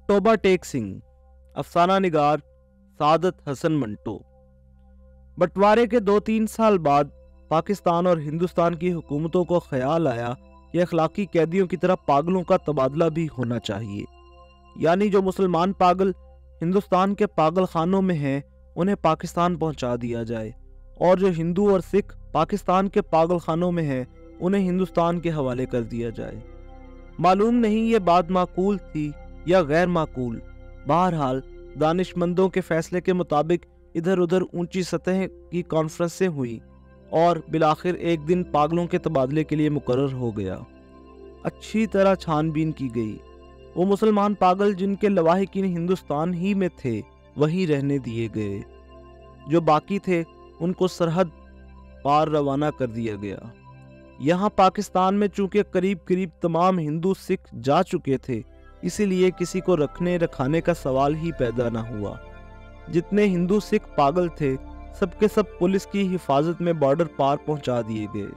Toba Tek Singh, अफसाना निगार सादत हसन मंटो। बंटवारे के 2-3 साल बाद पाकिस्तान और हिंदुस्तान की हुकूमतों को ख्याल आया कि अखलाकी कैदियों की तरह पागलों का तबादला भी होना चाहिए, यानी जो मुसलमान पागल हिंदुस्तान के पागल खानों में हैं उन्हें पाकिस्तान पहुंचा दिया जाए, और जो हिंदू और सिख पाकिस्तान के पागल खानों में हैं उन्हें हिंदुस्तान के हवाले कर दिया जाए। मालूम नहीं ये बात माकूल थी या गैर माकूल, बहरहाल दानिशमंदों के फैसले के मुताबिक इधर उधर ऊंची सतह की कॉन्फ्रेंसें हुई और बिलाखिर एक दिन पागलों के तबादले के लिए मुकर्रर हो गया। अच्छी तरह छानबीन की गई। वो मुसलमान पागल जिनके लवाहिकीन हिंदुस्तान ही में थे वहीं रहने दिए गए, जो बाकी थे उनको सरहद पार रवाना कर दिया गया। यहाँ पाकिस्तान में चूंकि करीब करीब तमाम हिंदू सिख जा चुके थे, इसीलिए किसी को रखने रखाने का सवाल ही पैदा न हुआ। जितने हिंदू सिख पागल थे सबके सब पुलिस की हिफाजत में बॉर्डर पार पहुंचा दिए गए।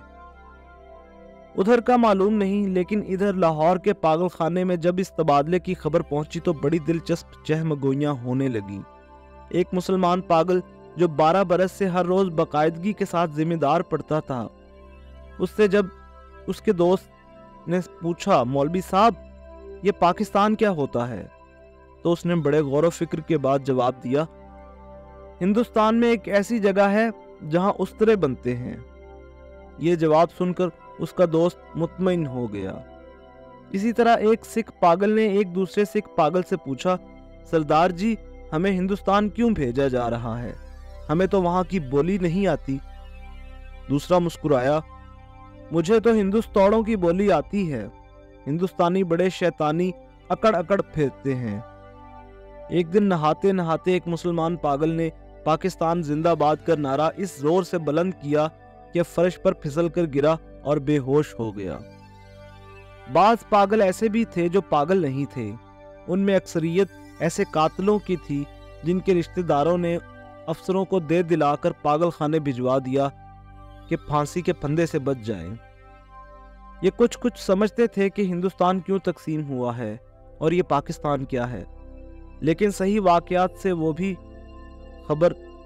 उधर का मालूम नहीं, लेकिन इधर लाहौर के पागल खाने में जब इस तबादले की खबर पहुंची तो बड़ी दिलचस्प चहमगोइयां होने लगी। एक मुसलमान पागल जो 12 बरस से हर रोज बाकायदगी के साथ जिम्मेदार पड़ता था, उससे जब उसके दोस्त ने पूछा, मौलवी साहब ये पाकिस्तान क्या होता है, तो उसने बड़े गौर व फिक्र के बाद जवाब दिया, हिंदुस्तान में एक ऐसी जगह है जहां उस्तरे बनते हैं। ये जवाब सुनकर उसका दोस्त मुतमईन हो गया। इसी तरह एक सिख पागल ने एक दूसरे सिख पागल से पूछा, सरदार जी हमें हिंदुस्तान क्यों भेजा जा रहा है, हमें तो वहां की बोली नहीं आती। दूसरा मुस्कुराया, मुझे तो हिंदुस्तानों की बोली आती है, हिंदुस्तानी बड़े शैतानी अकड़ अकड़ फिरते हैं। एक दिन नहाते नहाते एक मुसलमान पागल ने पाकिस्तान जिंदाबाद कर नारा इस जोर से बुलंद किया कि फर्श पर फिसल कर गिरा और बेहोश हो गया। बाज पागल ऐसे भी थे जो पागल नहीं थे। उनमें अक्सरियत ऐसे कातलों की थी जिनके रिश्तेदारों ने अफसरों को दे दिलाकर पागल खाने भिजवा दिया कि फांसी के फंदे से बच जाएं। ये कुछ समझते थे कि हिंदुस्तान क्यों तकसीम हुआ है और ये पाकिस्तान क्या है, लेकिन सही वाकयात से वो भी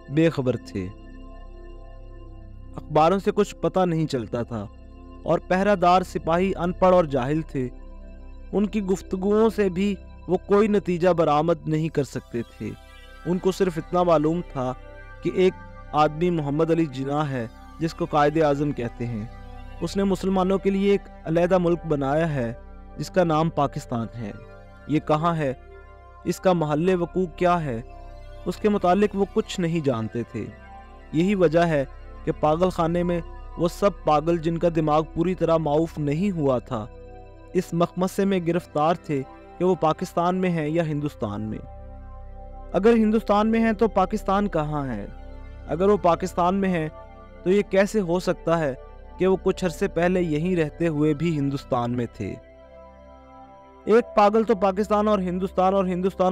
बेखबर थे। अखबारों से कुछ पता नहीं चलता था और पहरादार सिपाही अनपढ़ और जाहिल थे। उनकी गुफ्तगुओं से भी वो कोई नतीजा बरामद नहीं कर सकते थे। उनको सिर्फ इतना मालूम था कि एक आदमी मोहम्मद अली जिन्ना है जिसको कायदे आज़म कहते हैं। उसने मुसलमानों के लिए एक अलहदा मुल्क बनाया है जिसका नाम पाकिस्तान है। ये कहाँ है, इसका महल्ले वकूफ़ क्या है, उसके मुतालिक वो कुछ नहीं जानते थे। यही वजह है कि पागल खाने में वो सब पागल जिनका दिमाग पूरी तरह माऊफ नहीं हुआ था इस मखमसे में गिरफ्तार थे कि वो पाकिस्तान में हैं या हिंदुस्तान में। अगर हिंदुस्तान में हैं तो पाकिस्तान कहाँ है? अगर वो पाकिस्तान में हैं तो ये कैसे हो सकता है कि वो कुछ अरसे पहले यहीं रहते हुए भी हिंदुस्तान में थे? एक पागल तो पाकिस्तान और हिंदुस्तान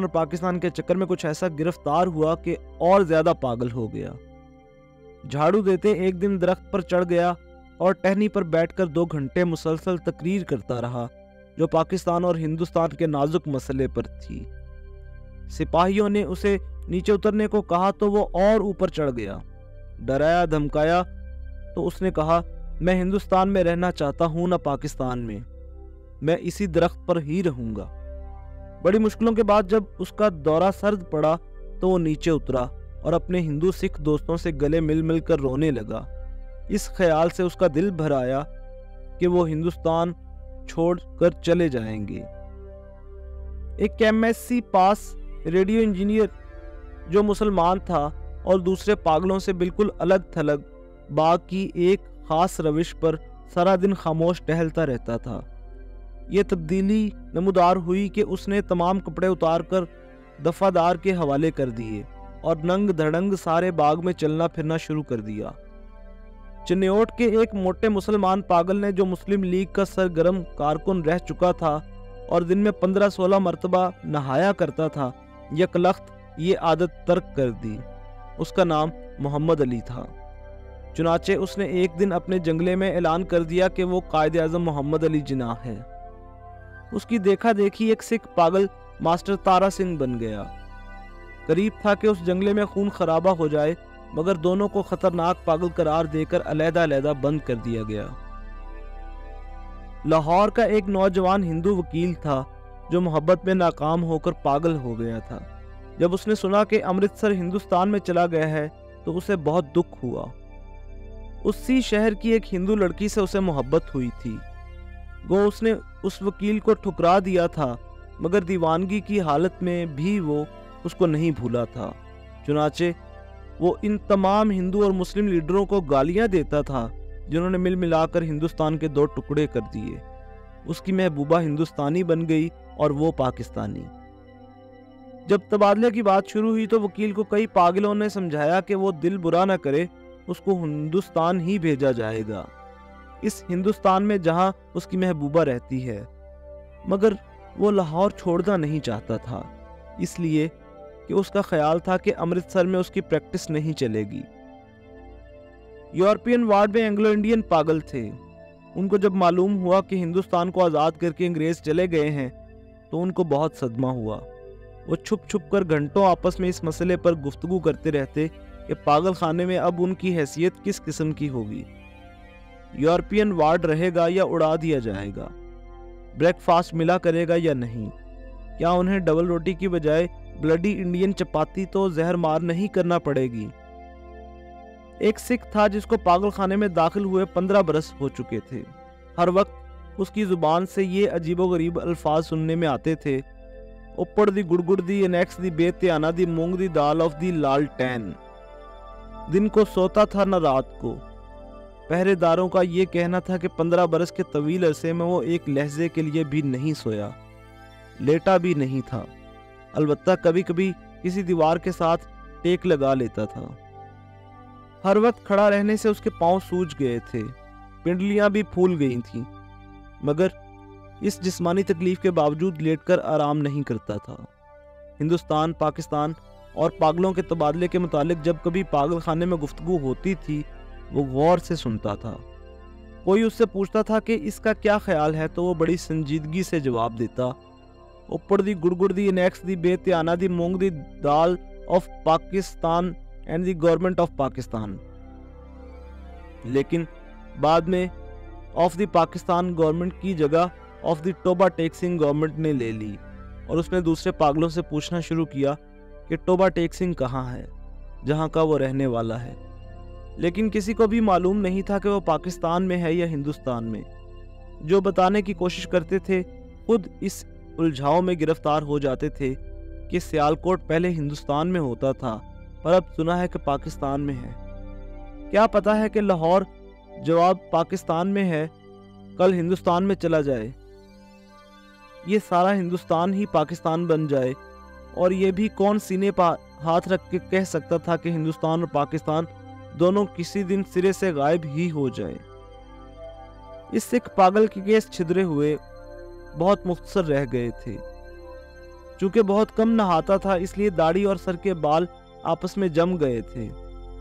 और पाकिस्तान के चक्कर में कुछ ऐसा गिरफ्तार हुआ कि और ज्यादा पागल हो गया। झाड़ू देते एक दिन दरख्त पर चढ़ गया और टहनी पर बैठकर 2 घंटे मुसलसल तकरीर करता रहा जो पाकिस्तान और हिंदुस्तान के नाजुक मसले पर थी। सिपाहियों ने उसे नीचे उतरने को कहा तो वो और ऊपर चढ़ गया। डराया धमकाया तो उसने कहा, मैं हिंदुस्तान में रहना चाहता हूं ना पाकिस्तान में, मैं इसी दरख्त पर ही रहूंगा। बड़ी मुश्किलों के बाद जब उसका दौरा सर्द पड़ा तो वो नीचे उतरा और अपने हिंदू सिख दोस्तों से गले मिल मिल कर रोने लगा। इस ख्याल से उसका दिल भर आया कि वो हिंदुस्तान छोड़कर चले जाएंगे। एक एमएससी पास रेडियो इंजीनियर जो मुसलमान था और दूसरे पागलों से बिल्कुल अलग थलग बाग की एक खास रविश पर सारा दिन खामोश टहलता रहता था। ये तब्दीली नमूदार हुई कि उसने तमाम कपड़े उतारकर दफादार के हवाले कर दिए और नंग धड़ंग सारे बाग में चलना फिरना शुरू कर दिया। चिन्योट के एक मोटे मुसलमान पागल ने, जो मुस्लिम लीग का सरगर्म कारकुन रह चुका था और दिन में 15-16 मरतबा नहाया करता था, यकलख्त ये आदत तर्क कर दी। उसका नाम मोहम्मद अली था। चुनाचे उसने एक दिन अपने जंगले में ऐलान कर दिया कि वो कायदे आज़म मोहम्मद अली जिन्ना है। उसकी देखा देखी एक सिख पागल मास्टर तारा सिंह बन गया। करीब था कि उस जंगले में खून खराबा हो जाए, मगर दोनों को खतरनाक पागल करार देकर अलहदा-अलहदा बंद कर दिया गया। लाहौर का एक नौजवान हिंदू वकील था जो मोहब्बत में नाकाम होकर पागल हो गया था। जब उसने सुना कि अमृतसर हिंदुस्तान में चला गया है तो उसे बहुत दुख हुआ। उसी शहर की एक हिंदू लड़की से उसे मोहब्बत हुई थी। गो उसने उस वकील को ठुकरा दिया था, मगर दीवानगी की हालत में भी वो उसको नहीं भूला था। चुनाचे वो इन तमाम हिंदू और मुस्लिम लीडरों को गालियां देता था जिन्होंने मिल मिलाकर हिंदुस्तान के दो टुकड़े कर दिए। उसकी महबूबा हिंदुस्तानी बन गई और वो पाकिस्तानी। जब तबादले की बात शुरू हुई तो वकील को कई पागलों ने समझाया कि वो दिल बुरा न करे, उसको हिंदुस्तान ही भेजा जाएगा, इस हिंदुस्तान में जहां उसकी महबूबा रहती है। मगर वो लाहौर छोड़ना नहीं चाहता था, इसलिए कि उसका ख्याल था कि अमृतसर में उसकी प्रैक्टिस नहीं चलेगी। यूरोपियन वार्ड में एंग्लो इंडियन पागल थे। उनको जब मालूम हुआ कि हिंदुस्तान को आज़ाद करके अंग्रेज चले गए हैं तो उनको बहुत सदमा हुआ। वो छुप छुप कर घंटों आपस में इस मसले पर गुफ्तगू करते रहते कि पागल खाने में अब उनकी हैसियत किस किस्म की होगी। यूरोपियन वार्ड रहेगा या उड़ा दिया जाएगा, ब्रेकफास्ट मिला करेगा या नहीं, क्या उन्हें डबल रोटी की बजाय ब्लडी इंडियन चपाती तो जहर मार नहीं करना पड़ेगी। एक सिख था जिसको पागल खाने में दाखिल हुए 15 बरस हो चुके थे। हर वक्त उसकी जुबान से ये अजीबोगरीब अल्फाज सुनने में आते थे, ऊपर दी गुड़गुड़ दी एनेक्स दी बेत्याना दी मूंग दी दाल ऑफ दी लालटेन। दिन को सोता था न रात को। पहरेदारों का ये कहना था कि 15 बरस के तवील अरसे में वो एक लहजे के लिए भी नहीं सोया, लेटा भी नहीं था। अलबत्ता कभी कभी किसी दीवार के साथ टेक लगा लेता था। हर वक्त खड़ा रहने से उसके पांव सूज गए थे, पिंडलियां भी फूल गई थीं, मगर इस जिस्मानी तकलीफ के बावजूद लेटकर आराम नहीं करता था। हिंदुस्तान, पाकिस्तान और पागलों के तबादले के मुतालिक जब कभी पागल खाने में गुफ्तगू होती थी, वो गौर से सुनता था। कोई उससे पूछता था कि इसका क्या ख्याल है तो वो बड़ी संजीदगी से जवाब देता, ऊपर दी गुड़गुड़ दी नेक्स्ट दी बेत्याना दी मूंग दी दाल of Pakistan and the government of Pakistan. लेकिन बाद में ऑफ दी पाकिस्तान गवर्नमेंट की जगह of the Toba Tek Singh government ने ले ली और उसने दूसरे पागलों से पूछना शुरू किया कि टोबा टेक सिंह कहाँ है, जहाँ का वो रहने वाला है। लेकिन किसी को भी मालूम नहीं था कि वो पाकिस्तान में है या हिंदुस्तान में। जो बताने की कोशिश करते थे खुद इस उलझाव में गिरफ्तार हो जाते थे कि सियालकोट पहले हिंदुस्तान में होता था, पर अब सुना है कि पाकिस्तान में है। क्या पता है कि लाहौर जवाब पाकिस्तान में है कल हिंदुस्तान में चला जाए, ये सारा हिंदुस्तान ही पाकिस्तान बन जाए, और ये भी कौन सीने पर हाथ रख के कह सकता था कि हिंदुस्तान और पाकिस्तान दोनों किसी दिन सिरे से गायब ही हो जाए। इस सिख पागल के केस छिद्रे हुए बहुत मुख्तसर रह गए थे। चूंकि बहुत कम नहाता था इसलिए दाढ़ी और सर के बाल आपस में जम गए थे,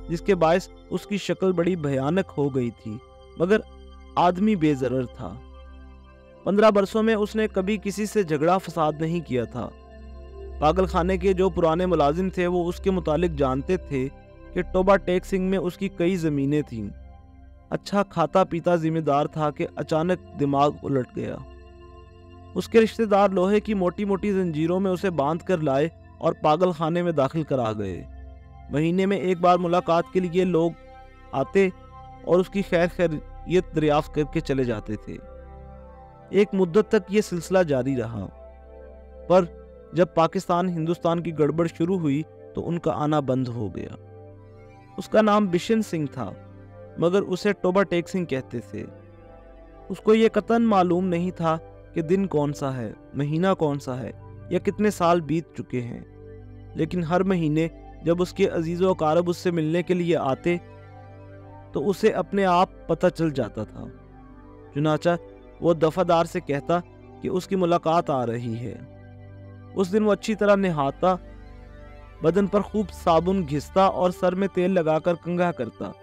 जिसके बायस उसकी शक्ल बड़ी भयानक हो गई थी, मगर आदमी बेजरर था। 15 बरसों में उसने कभी किसी से झगड़ा फसाद नहीं किया था। पागल खाने के जो पुराने मुलाजिम थे वो उसके मुतालिक जानते थे कि टोबा टेक सिंह में उसकी कई ज़मीनें थीं। अच्छा खाता पीता जिम्मेदार था कि अचानक दिमाग उलट गया। उसके रिश्तेदार लोहे की मोटी मोटी जंजीरों में उसे बांध कर लाए और पागल खाने में दाखिल करा गए। महीने में एक बार मुलाकात के लिए लोग आते और उसकी खैर खैरियत दरियाफ्त करके चले जाते थे। एक मुद्दत तक ये सिलसिला जारी रहा, पर जब पाकिस्तान हिंदुस्तान की गड़बड़ शुरू हुई तो उनका आना बंद हो गया। उसका नाम बिशन सिंह था, मगर उसे टोबा टेक सिंह कहते थे। उसको ये कतन मालूम नहीं था कि दिन कौन सा है, महीना कौन सा है, या कितने साल बीत चुके हैं। लेकिन हर महीने जब उसके अजीज़ व अकारब उससे मिलने के लिए आते तो उसे अपने आप पता चल जाता था। चुनाचा वो दफादार से कहता कि उसकी मुलाकात आ रही है। उस दिन वो अच्छी तरह नहाता, बदन पर खूब साबुन घिसता और सर में तेल लगाकर कंघा करता।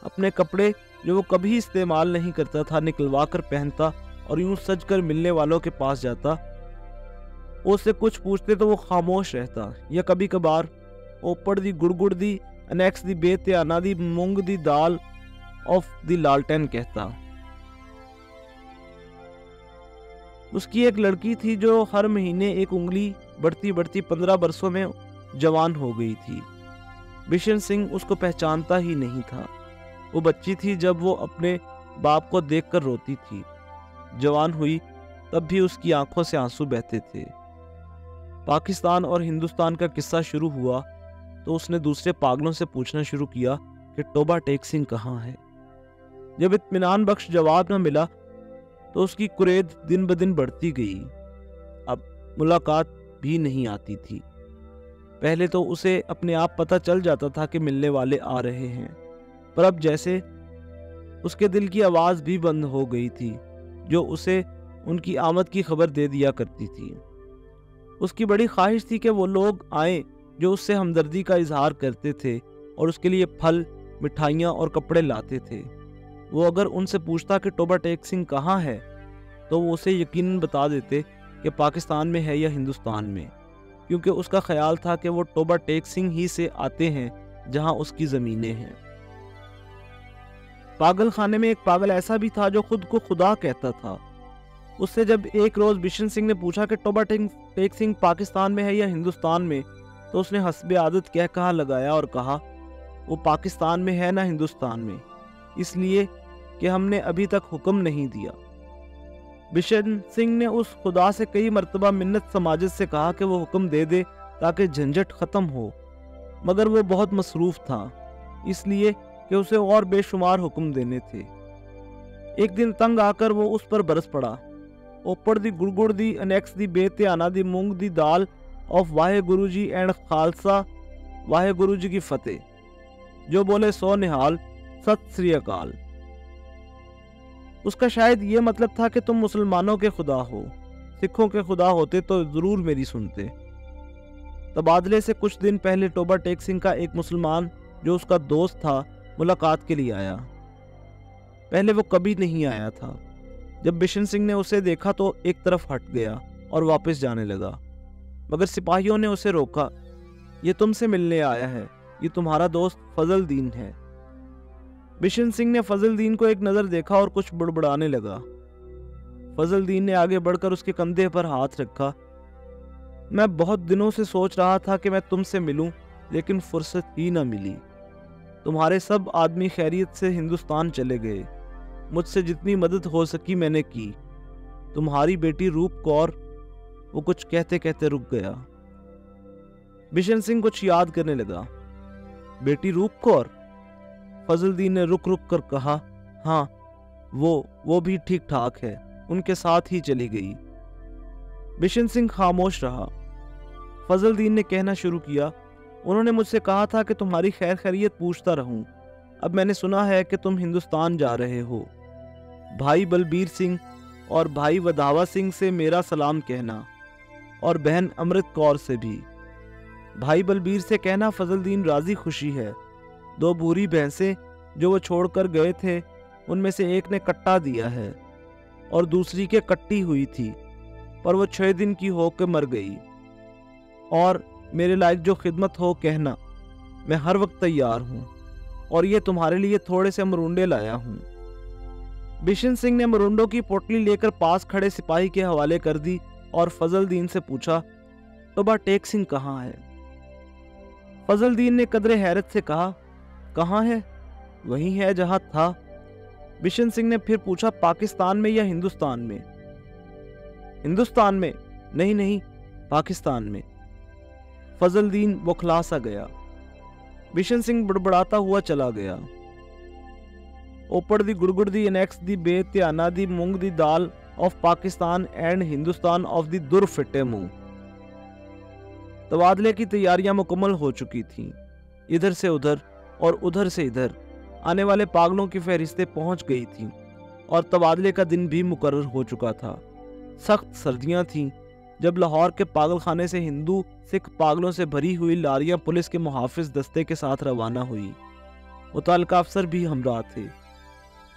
अपने कपड़े जो वो कभी इस्तेमाल नहीं करता था निकलवा कर पहनता और यूं सज कर मिलने वालों के पास जाता। اس سے کچھ پوچھتے تو وہ خاموش رہتا یا کبھی کبھار اوپر دی گڑگڑ دی انیکس دی بے تیانا دی مونگ دی دال آف دی لالٹین کہتا۔ اس کی ایک لڑکی تھی جو ہر مہینے ایک انگلی بڑھتی بڑھتی 15 برسوں میں جوان ہو گئی تھی۔ بشن سنگھ اس کو پہچانتا ہی نہیں تھا۔ وہ بچی تھی جب وہ اپنے باپ کو دیکھ کر روتی تھی، جوان ہوئی تب بھی اس کی آنکھوں سے آنسو بہتے تھے۔ پاکستان اور ہندوستان کا قصہ شروع ہوا تو اس نے دوسرے پاگلوں سے پوچھنا شروع کیا کہ ٹوبا ٹیک سنگھ کہاں ہے۔ جب اطمینان بخش جواب نہ ملا تو اس کی کرید دن بدن بڑھتی گئی۔ اب ملاقات بھی نہیں آتی تھی۔ پہلے تو اسے اپنے آپ پتہ چل جاتا تھا کہ ملنے والے آ رہے ہیں، پر اب جیسے اس کے دل کی آواز بھی بند ہو گئی تھی جو اسے ان کی آمد کی خبر دے دیا کرتی تھی۔ اس کی بڑی خواہش تھی کہ وہ لوگ آئیں جو اس سے ہمدردی کا اظہار کرتے تھے اور اس کے لیے پھل، مٹھائیاں اور کپڑے لاتے تھے۔ وہ اگر ان سے پوچھتا کہ ٹوبا ٹیک سنگھ کہاں ہے تو وہ اسے یقیناً بتا دیتے کہ پاکستان میں ہے یا ہندوستان میں، کیونکہ اس کا خیال تھا کہ وہ ٹوبا ٹیک سنگھ ہی سے آتے ہیں جہاں اس کی زمینیں ہیں۔ پاگل خانے میں ایک پاگل ایسا بھی تھا جو خود کو خدا کہتا تھا۔ اس سے جب ایک روز بشن سنگھ نے پوچھا کہ ٹوبا ٹیک سنگھ پاکستان میں ہے یا ہندوستان میں تو اس نے حسب عادت کہہ کہا لگایا اور کہا وہ پاکستان میں ہے نہ ہندوستان میں، اس لیے کہ ہم نے ابھی تک حکم نہیں دیا۔ بشن سنگھ نے اس خدا سے کئی مرتبہ منت سماجت سے کہا کہ وہ حکم دے دے تاکہ جھنجٹ ختم ہو، مگر وہ بہت مصروف تھا، اس لیے کہ اسے اور بے شمار حکم دینے تھے۔ ایک دن تنگ آ کر وہ اس پر برس پڑا۔ اوپر دی گڑگڑ دی انیکس دی بے تیانا دی مونگ دی دال آف واہے گرو جی اینڈ خالصہ واہے گرو جی کی فتح، جو بولے سو نہال ست سری اکال۔ اس کا شاید یہ مطلب تھا کہ تم مسلمانوں کے خدا ہو، سکھوں کے خدا ہوتے تو ضرور میری سنتے۔ تبادلے سے کچھ دن پہلے ٹوبا ٹیک سنگھ کا ایک مسلمان جو اس کا دوست تھا ملاقات کے لیے آیا۔ پہلے وہ کبھی نہیں آیا تھا۔ جب بشن سنگھ نے اسے دیکھا تو ایک طرف ہٹ گیا اور واپس جانے لگا، مگر سپاہیوں نے اسے روکا۔ یہ تم سے ملنے آیا ہے، یہ تمہارا دوست فضل دین ہے۔ بشن سنگھ نے فضل دین کو ایک نظر دیکھا اور کچھ بڑبڑانے لگا۔ فضل دین نے آگے بڑھ کر اس کے کندھے پر ہاتھ رکھا۔ میں بہت دنوں سے سوچ رہا تھا کہ میں تم سے ملوں، لیکن فرصت ہی نہ ملی۔ تمہارے سب آدمی خیریت سے ہندوستان چلے گئے۔ مجھ سے جتنی مدد ہو سکی میں نے کی۔ تمہاری بیٹی روپ کور، وہ کچھ کہتے کہتے رک گیا۔ بشن سنگھ کچھ یاد کرنے لگا۔ بیٹی روپ کور؟ فضل دین نے رک رک کر کہا، ہاں وہ بھی ٹھیک ٹھاک ہے، ان کے ساتھ ہی چلی گئی۔ بشن سنگھ خاموش رہا۔ فضل دین نے کہنا شروع کیا، انہوں نے مجھ سے کہا تھا کہ تمہاری خیر خیریت پوچھتا رہوں۔ اب میں نے سنا ہے کہ تم ہندوستان جا رہے ہو۔ بھائی بلبیر سنگھ اور بھائی ودھاوا سنگھ سے میرا سلام کہنا، اور بہن امرت کور سے بھی۔ بھائی بلبیر سے کہنا فضل دین راضی خوشی ہے۔ 2 بوری بھینسیں جو وہ چھوڑ کر گئے تھے ان میں سے ایک نے کٹا دیا ہے اور دوسری کے کٹی ہوئی تھی، پر وہ 6 دن کی ہو کے مر گئی۔ اور میرے لائق جو خدمت ہو کہنا، میں ہر وقت تیار ہوں، اور یہ تمہارے لیے تھوڑے سے مرونڈے لایا ہوں۔ بشن سنگھ نے مرونڈوں کی پوٹلی لے کر پاس کھڑے سپاہی کے حوالے کر دی اور فضل دین سے پوچھا، ٹوبا ٹیک سنگھ کہاں ہے؟ فضل دین نے قدر حیرت سے کہا، کہاں ہے؟ وہیں ہے جہاں تھا۔ بشن سنگھ نے پھر پوچھا، پاکستان میں یا ہندوستان میں؟ ہندوستان میں؟ نہیں، پاکستان میں۔ فضل دین بوکھلا سا گیا۔ بشن سنگھ بڑبڑاتا ہوا چلا گیا۔ اوپر دی گڑگڑ دی انیکس دی بے تیانا دی مونگ دی دال of Pakistan and Hindustan of the در فٹے منہ۔ تبادلے کی تیاریاں مکمل ہو چکی تھیں۔ ادھر سے ادھر اور ادھر سے ادھر آنے والے پاگلوں کی فہرستیں پہنچ گئی تھیں، اور تبادلے کا دن بھی مقرر ہو چکا تھا۔ سخت سردیاں تھیں جب لاہور کے پاگل خانے سے ہندو سکھ پاگلوں سے بھری ہوئی لاریاں پولیس کے محافظ دستے کے ساتھ روانہ ہوئی۔ متعلقہ افسر بھی ہمراہ تھے۔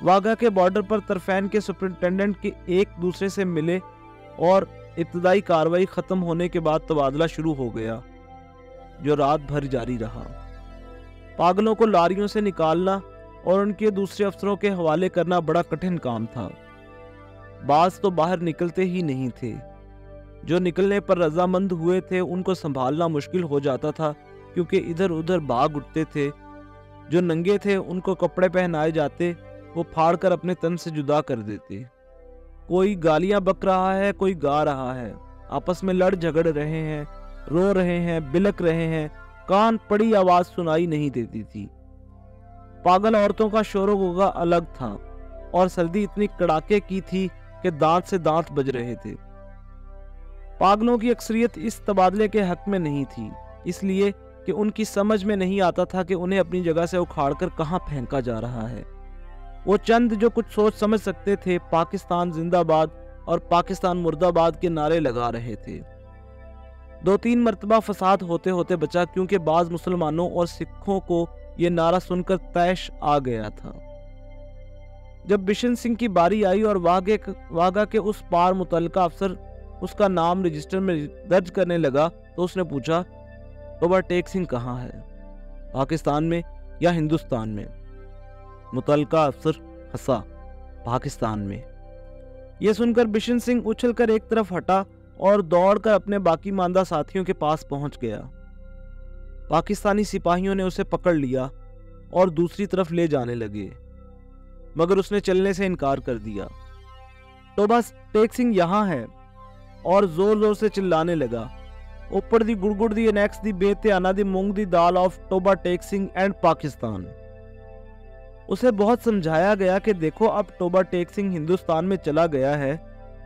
واگا کے بارڈر پر طرفین کے سپرنٹینڈنٹ کے ایک دوسرے سے ملے اور ابتدائی کارروائی ختم ہونے کے بعد تبادلہ شروع ہو گیا جو رات بھر جاری رہا۔ پاگلوں کو لاریوں سے نکالنا اور ان کے دوسرے افسروں کے حوالے کرنا بڑا کٹھن کام تھا۔ بعض تو باہر نکلتے ہی نہیں تھے، جو نکلنے پر رضامند ہوئے تھے ان کو سنبھالنا مشکل ہو جاتا تھا کیونکہ ادھر ادھر بھاگ اٹھتے تھے۔ جو ننگے تھے ان کو کپڑے پہنائے جاتے، وہ پھاڑ کر اپنے تن سے جدا کر دیتے۔ کوئی گالیاں بک رہا ہے، کوئی گا رہا ہے، آپس میں لڑ جھگڑ رہے ہیں، رو رہے ہیں، بلک رہے ہیں، کان پڑی آواز سنائی نہیں دیتی تھی۔ پاگل عورتوں کا شور و غوغا الگ تھا، اور سردی اتنی کڑاکے کی تھی کہ دانت سے دانت بج رہے تھے۔ پاگلوں کی اکثریت اس تبادلے کے حق میں نہیں تھی، اس لیے کہ ان کی سمجھ میں نہیں آتا تھا کہ انہیں اپنی جگہ سے اکھاڑ کر کہاں پھینکا جا رہا ہے۔ وہ چند جو کچھ سوچ سمجھ سکتے تھے پاکستان زندہ باد اور پاکستان مردہ باد کے نعرے لگا رہے تھے۔ 2-3 مرتبہ فساد ہوتے ہوتے بچا کیونکہ بعض مسلمانوں اور سکھوں کو یہ نعرہ سن کر طیش آ گیا تھا۔ جب بشن سنگھ کی باری آئی اور واگا کے اس پار متعلقہ افسر اس کا نام رجسٹر میں درج کرنے لگا تو اس نے پوچھا، ٹوبہ ٹیک سنگھ کہاں ہے، پاکستان میں یا ہندوستان میں؟ متعلقہ افسر ہنسا، پاکستان میں۔ یہ سن کر بشن سنگھ اچھل کر ایک طرف ہٹا اور دوڑ کر اپنے باقی ماندہ ساتھیوں کے پاس پہنچ گیا۔ پاکستانی سپاہیوں نے اسے پکڑ لیا اور دوسری طرف لے جانے لگے، مگر اس نے چلنے سے انکار کر دیا۔ ٹوبہ ٹیک سنگھ یہاں ہے، اور زور زور سے چلانے لگا، اوپر دی گڑگڑ دی انیکس دی بے تیانا دی مونگ دی دال of Toba take Singh and Pakistan. اسے بہت سمجھایا گیا کہ دیکھو اب ٹوبہ ٹیک سنگھ ہندوستان میں چلا گیا ہے،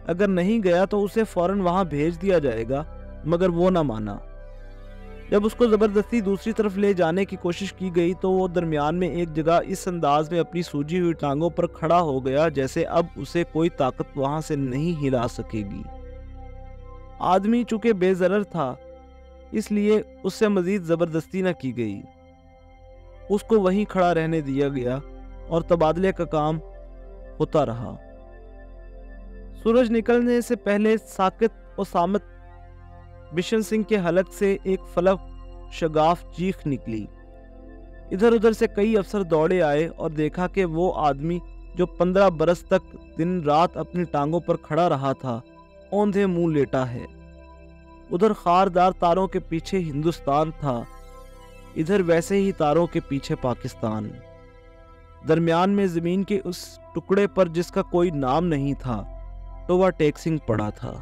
اگر نہیں گیا تو اسے فوراً وہاں بھیج دیا جائے گا، مگر وہ نہ مانا۔ جب اس کو زبردستی دوسری طرف لے جانے کی کوشش کی گئی تو وہ درمیان میں ایک جگہ اس انداز میں اپنی سوجی ہوئی ٹانگوں پر کھڑا ہو گیا جیسے اب اسے کوئی طاقت وہاں سے نہیں ہلا سکے گی۔ آدمی چونکہ بے ضرر تھا اس لیے اس سے مزید زبردستی نہ کی گئی، اس کو وہیں کھڑا رہنے دیا گیا اور تبادلے کا کام ہوتا رہا۔ سورج نکلنے سے پہلے ساکت و سامت بشن سنگھ کے حلق سے ایک فلک شگاف چیخ نکلی۔ ادھر ادھر سے کئی افسر دوڑے آئے اور دیکھا کہ وہ آدمی جو 15 برس تک دن رات اپنی ٹانگوں پر کھڑا رہا تھا اوندھے منہ لیٹا ہے۔ ادھر خاردار تاروں کے پیچھے ہندوستان تھا، ادھر ویسے ہی تاروں کے پیچھے پاکستان۔ درمیان میں زمین کے اس ٹکڑے پر جس کا کوئی نام نہیں تھا ٹوبہ ٹیک سنگھ پڑا تھا۔